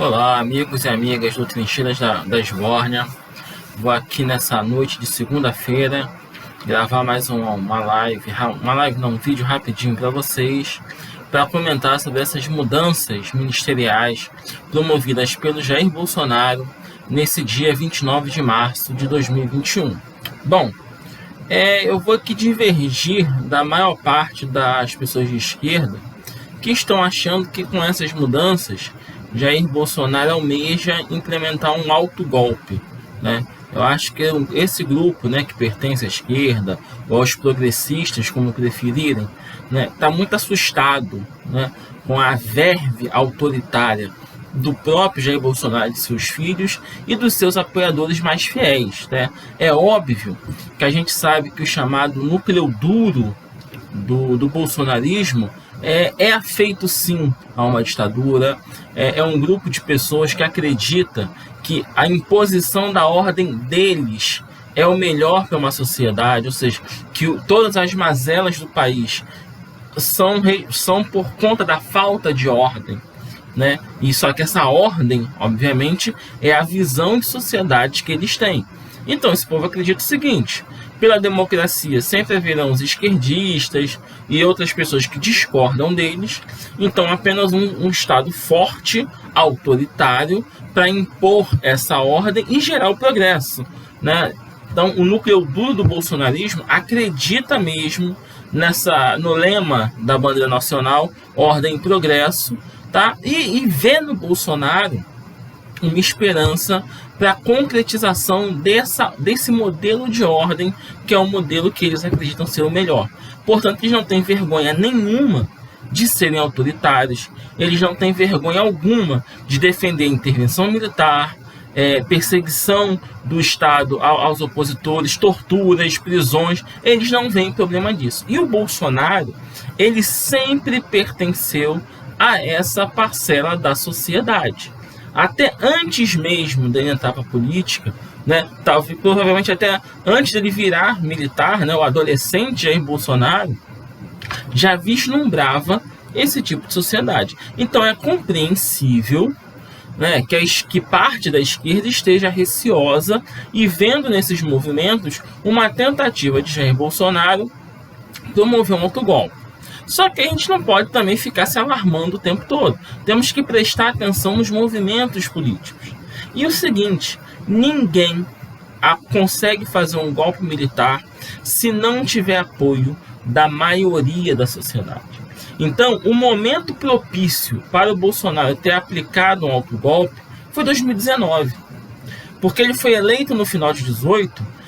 Olá, amigos e amigas do Trincheiras da Esbórnia. Vou aqui nessa noite de segunda-feira gravar mais um vídeo rapidinho para vocês, para comentar sobre essas mudanças ministeriais promovidas pelo Jair Bolsonaro nesse dia 29 de março de 2021. Bom, eu vou aqui divergir da maior parte das pessoas de esquerda que estão achando que com essas mudanças Jair Bolsonaro almeja implementar um autogolpe, né? Eu acho que esse grupo, né, que pertence à esquerda ou aos progressistas, como preferirem, né, está muito assustado, né, com a verve autoritária do próprio Jair Bolsonaro e de seus filhos e dos seus apoiadores mais fiéis, né? É óbvio que a gente sabe que o chamado núcleo duro do bolsonarismo é afeito sim a uma ditadura, é um grupo de pessoas que acredita que a imposição da ordem deles é o melhor para uma sociedade, ou seja, que todas as mazelas do país são por conta da falta de ordem, né? E só que essa ordem, obviamente, é a visão de sociedade que eles têm. Então esse povo acredita o seguinte: pela democracia sempre haverão os esquerdistas e outras pessoas que discordam deles, então apenas um Estado forte, autoritário, para impor essa ordem e gerar o progresso, né? Então o núcleo duro do bolsonarismo acredita mesmo no lema da bandeira nacional, ordem e progresso, tá? E vê no Bolsonaro uma esperança para a concretização desse modelo de ordem, que é o modelo que eles acreditam ser o melhor. Portanto, eles não têm vergonha nenhuma de serem autoritários, eles não têm vergonha alguma de defender intervenção militar, perseguição do Estado aos opositores, torturas, prisões. Eles não veem problema disso. E o Bolsonaro, ele sempre pertenceu a essa parcela da sociedade. Até antes mesmo dele entrar para a política, né, provavelmente até antes dele virar militar, né, o adolescente Jair Bolsonaro já vislumbrava esse tipo de sociedade. Então é compreensível, né, que parte da esquerda esteja receosa e vendo nesses movimentos uma tentativa de Jair Bolsonaro promover um autogolpe. Só que a gente não pode também ficar se alarmando o tempo todo. Temos que prestar atenção nos movimentos políticos. E o seguinte: ninguém consegue fazer um golpe militar se não tiver apoio da maioria da sociedade. Então, o momento propício para o Bolsonaro ter aplicado um autogolpe foi 2019. Porque ele foi eleito no final de 2018,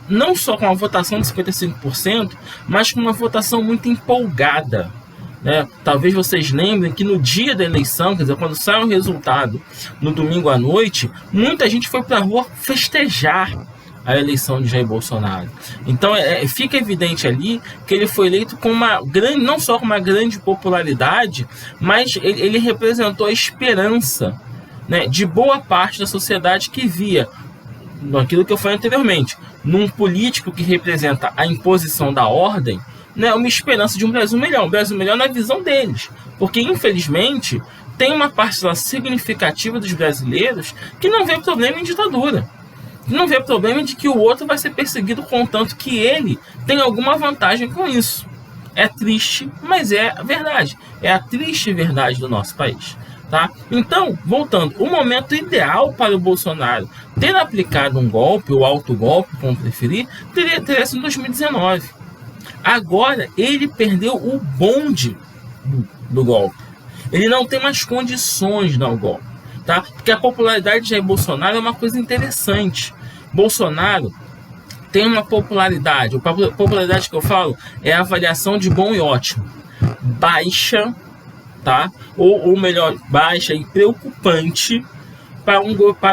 não só com uma votação de 55%, mas com uma votação muito empolgada, né? Talvez vocês lembrem que no dia da eleição, quer dizer, quando sai o resultado no domingo à noite, muita gente foi para a rua festejar a eleição de Jair Bolsonaro. Então fica evidente ali que ele foi eleito com não só com uma grande popularidade, mas ele representou a esperança, né, de boa parte da sociedade que via naquilo que eu falei anteriormente, num político que representa a imposição da ordem, né, uma esperança de um Brasil melhor na visão deles. Porque, infelizmente, tem uma parcela significativa dos brasileiros que não vê problema em ditadura. Não vê problema de que o outro vai ser perseguido, contanto que ele tem alguma vantagem com isso. É triste, mas é a verdade. É a triste verdade do nosso país. Tá? Então, voltando, o momento ideal para o Bolsonaro ter aplicado um golpe, ou autogolpe, como preferir, teria sido em 2019. Agora, ele perdeu o bonde do golpe. Ele não tem mais condições de dar o golpe. Tá? Porque a popularidade de Jair Bolsonaro é uma coisa interessante. Bolsonaro tem uma popularidade, a popularidade que eu falo é a avaliação de bom e ótimo. Baixa, tá? Ou melhor, baixa e preocupante para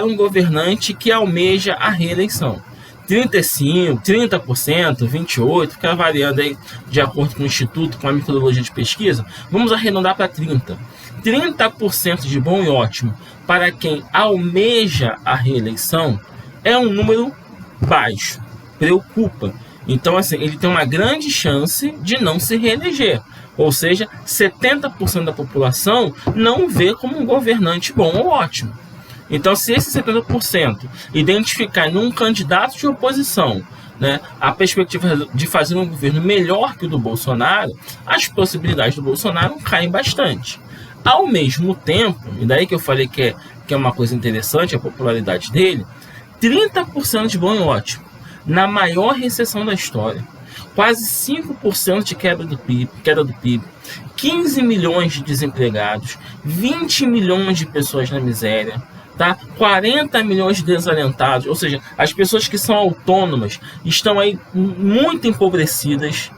um governante que almeja a reeleição. 35%, 30%, 28%, fica variando aí de acordo com o Instituto, com a metodologia de pesquisa. Vamos arredondar para 30%. 30% de bom e ótimo para quem almeja a reeleição é um número baixo, preocupa. Então, assim, ele tem uma grande chance de não se reeleger. Ou seja, 70% da população não vê como um governante bom ou ótimo. Então, se esse 70% identificar em um candidato de oposição, né, a perspectiva de fazer um governo melhor que o do Bolsonaro, as possibilidades do Bolsonaro caem bastante. Ao mesmo tempo, e daí que eu falei que é uma coisa interessante, a popularidade dele, 30% de bom e ótimo, na maior recessão da história, quase 5% de queda do PIB, 15 milhões de desempregados, 20 milhões de pessoas na miséria, tá? 40 milhões de desalentados, ou seja, as pessoas que são autônomas estão aí muito empobrecidas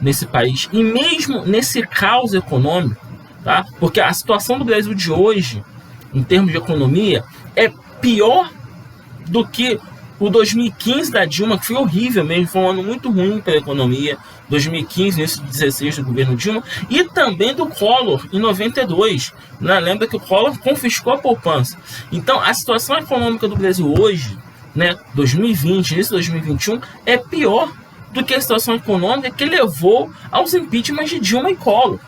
nesse país, e mesmo nesse caos econômico, tá? Porque a situação do Brasil de hoje, em termos de economia, é pior do que o 2015 da Dilma, que foi horrível mesmo, foi um ano muito ruim para a economia, 2015, início de 2016 do governo Dilma, e também do Collor, em 92. Né? Lembra que o Collor confiscou a poupança. Então, a situação econômica do Brasil hoje, né, 2020, início de 2021, é pior do que a situação econômica que levou aos impeachments de Dilma e Collor.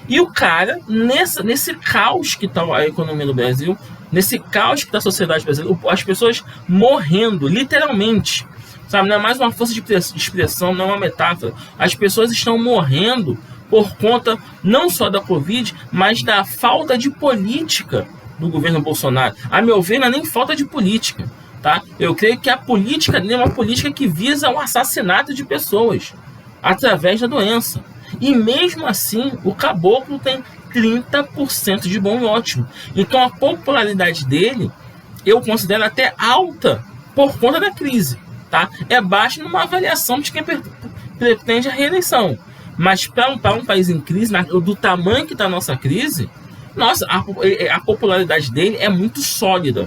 E o cara, nesse caos que está a economia do Brasil, nesse caos que está a sociedade brasileira, as pessoas morrendo, literalmente, sabe? Não é mais uma força de expressão, não é uma metáfora. As pessoas estão morrendo por conta não só da Covid, mas da falta de política do governo Bolsonaro. A meu ver, não é nem falta de política, tá? Eu creio que a política dele é uma política que visa o assassinato de pessoas através da doença. E mesmo assim, o caboclo tem 30% de bom e ótimo. Então a popularidade dele, eu considero até alta por conta da crise, tá? É baixa numa avaliação de quem pretende a reeleição. Mas para um país em crise, do tamanho que está a nossa crise, nossa, a popularidade dele é muito sólida.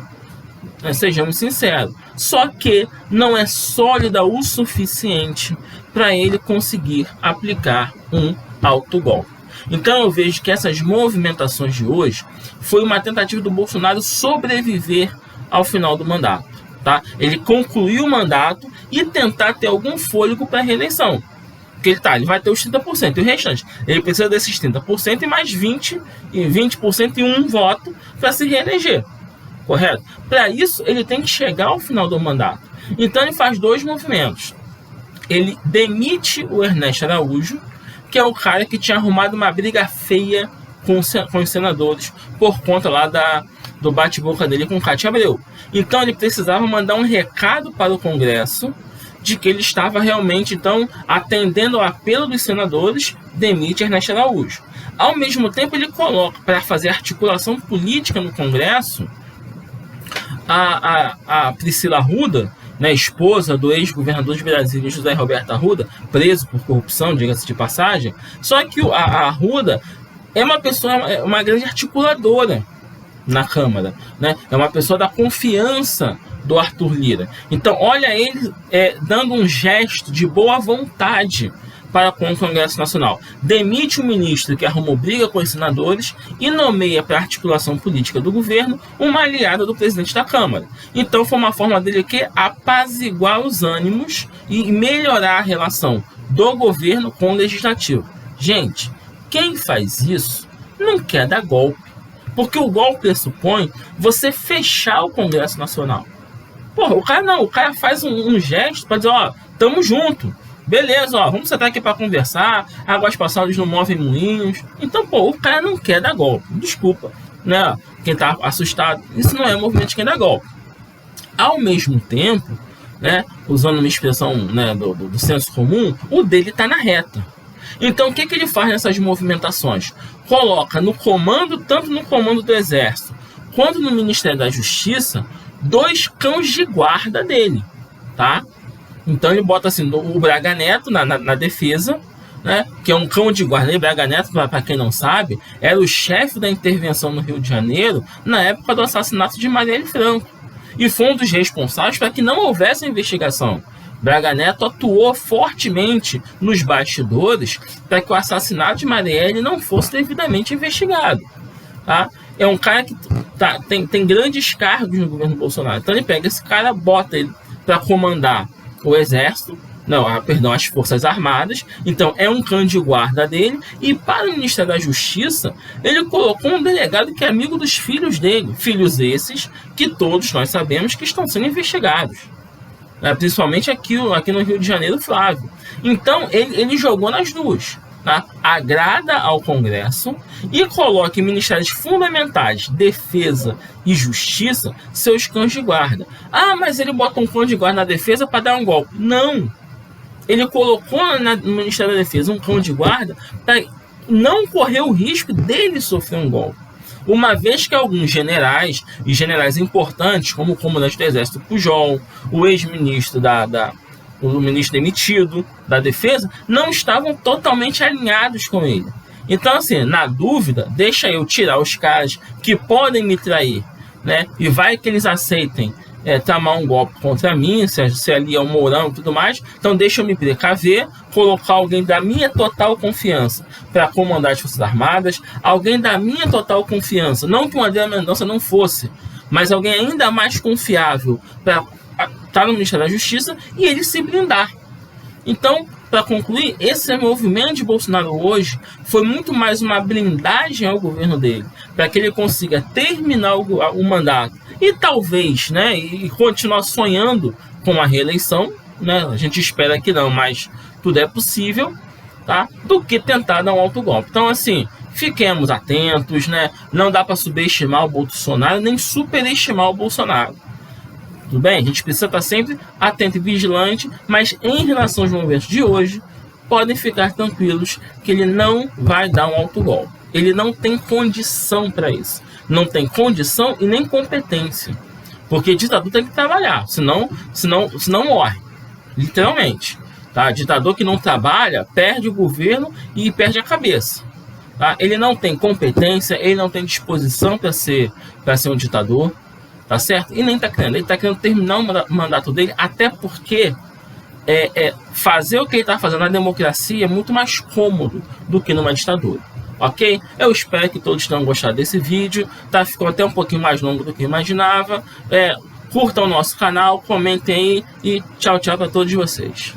Sejamos sinceros. Só que não é sólida o suficiente para ele conseguir aplicar um autogolpe. Então eu vejo que essas movimentações de hoje foi uma tentativa do Bolsonaro sobreviver ao final do mandato. Tá? Ele concluiu o mandato e tentar ter algum fôlego para a reeleição. Porque ele vai ter os 30%, e o restante. Ele precisa desses 30% e mais 20% e um voto para se reeleger. Correto? Para isso, ele tem que chegar ao final do mandato. Então ele faz dois movimentos. Ele demite o Ernesto Araújo, que é o cara que tinha arrumado uma briga feia com os senadores por conta lá do bate-boca dele com Cátia Abreu. Então ele precisava mandar um recado para o Congresso de que ele estava realmente, então, atendendo ao apelo dos senadores, demite Ernesto Araújo. Ao mesmo tempo, ele coloca, para fazer articulação política no Congresso, a Priscila Arruda, né, esposa do ex-governador de Brasília, José Roberto Arruda, preso por corrupção, diga-se de passagem. Só que a Arruda é uma pessoa, uma grande articuladora na Câmara, né? É uma pessoa da confiança do Arthur Lira. Então, olha ele dando um gesto de boa vontade para com o Congresso Nacional. Demite o ministro que arrumou briga com os senadores e nomeia para a articulação política do governo uma aliada do presidente da Câmara. Então foi uma forma dele que apaziguar os ânimos e melhorar a relação do governo com o legislativo. Gente, quem faz isso não quer dar golpe, porque o golpe pressupõe você fechar o Congresso Nacional. Porra, o cara faz um gesto para dizer, ó, tamo junto. Beleza, ó, vamos sentar aqui para conversar, águas passadas não movem moinhos. Então, o cara não quer dar golpe. Desculpa, né? Quem tá assustado, isso não é movimento de quem dá golpe. Ao mesmo tempo, né, usando uma expressão, né, do senso comum, o dele tá na reta. Então, o que ele faz nessas movimentações? Coloca no comando, tanto no comando do Exército, quanto no Ministério da Justiça, 2 cães de guarda dele, tá? Então ele bota assim, o Braga Neto na defesa, né, que é um cão de guarda. O Braga Neto, para quem não sabe, era o chefe da intervenção no Rio de Janeiro na época do assassinato de Marielle Franco. E foi um dos responsáveis para que não houvesse investigação. Braga Neto atuou fortemente nos bastidores para que o assassinato de Marielle não fosse devidamente investigado. Tá? É um cara que tem grandes cargos no governo Bolsonaro. Então ele pega esse cara, bota ele para comandar o Exército, Não, perdão, as Forças Armadas. Então é um cão de guarda dele. E para o Ministério da Justiça, ele colocou um delegado que é amigo dos filhos dele. Filhos esses que todos nós sabemos que estão sendo investigados. Principalmente aqui no Rio de Janeiro, Flávio. Então ele jogou nas duas. Tá? Agrada ao Congresso e coloca em ministérios fundamentais, defesa e justiça, seus cães de guarda. Ah, mas ele bota um cão de guarda na defesa para dar um golpe. Não. Ele colocou no Ministério da Defesa um cão de guarda para não correr o risco dele sofrer um golpe. Uma vez que alguns generais, e generais importantes, como o comandante do Exército Pujol, o ex-ministro o ministro demitido da Defesa, não estavam totalmente alinhados com ele. Então, assim, na dúvida, deixa eu tirar os caras que podem me trair, né? E vai que eles aceitem tramar um golpe contra mim, se ali é um Mourão e tudo mais. Então deixa eu me precaver, colocar alguém da minha total confiança para comandar as Forças Armadas, alguém da minha total confiança, não que o André Mendonça não fosse, mas alguém ainda mais confiável para estar no Ministério da Justiça e ele se blindar. Então, para concluir, esse movimento de Bolsonaro hoje foi muito mais uma blindagem ao governo dele, para que ele consiga terminar o mandato e talvez, né, e continuar sonhando com a reeleição, né? A gente espera que não, mas tudo é possível, tá? Do que tentar dar um autogolpe. Então, assim, fiquemos atentos, né? Não dá para subestimar o Bolsonaro nem superestimar o Bolsonaro. Tudo bem? A gente precisa estar sempre atento e vigilante, mas em relação aos movimentos de hoje, podem ficar tranquilos que ele não vai dar um autogolpe. Ele não tem condição para isso. Não tem condição e nem competência. Porque ditador tem que trabalhar, senão morre. Literalmente. Tá? Ditador que não trabalha perde o governo e perde a cabeça. Tá? Ele não tem competência, ele não tem disposição para ser um ditador. Tá certo? E nem tá querendo. Ele tá querendo terminar o mandato dele, até porque fazer o que ele tá fazendo na democracia é muito mais cômodo do que numa ditadura. Ok? Eu espero que todos tenham gostado desse vídeo. Tá? Ficou até um pouquinho mais longo do que eu imaginava. Curtam o nosso canal, comentem aí e tchau, tchau para todos vocês.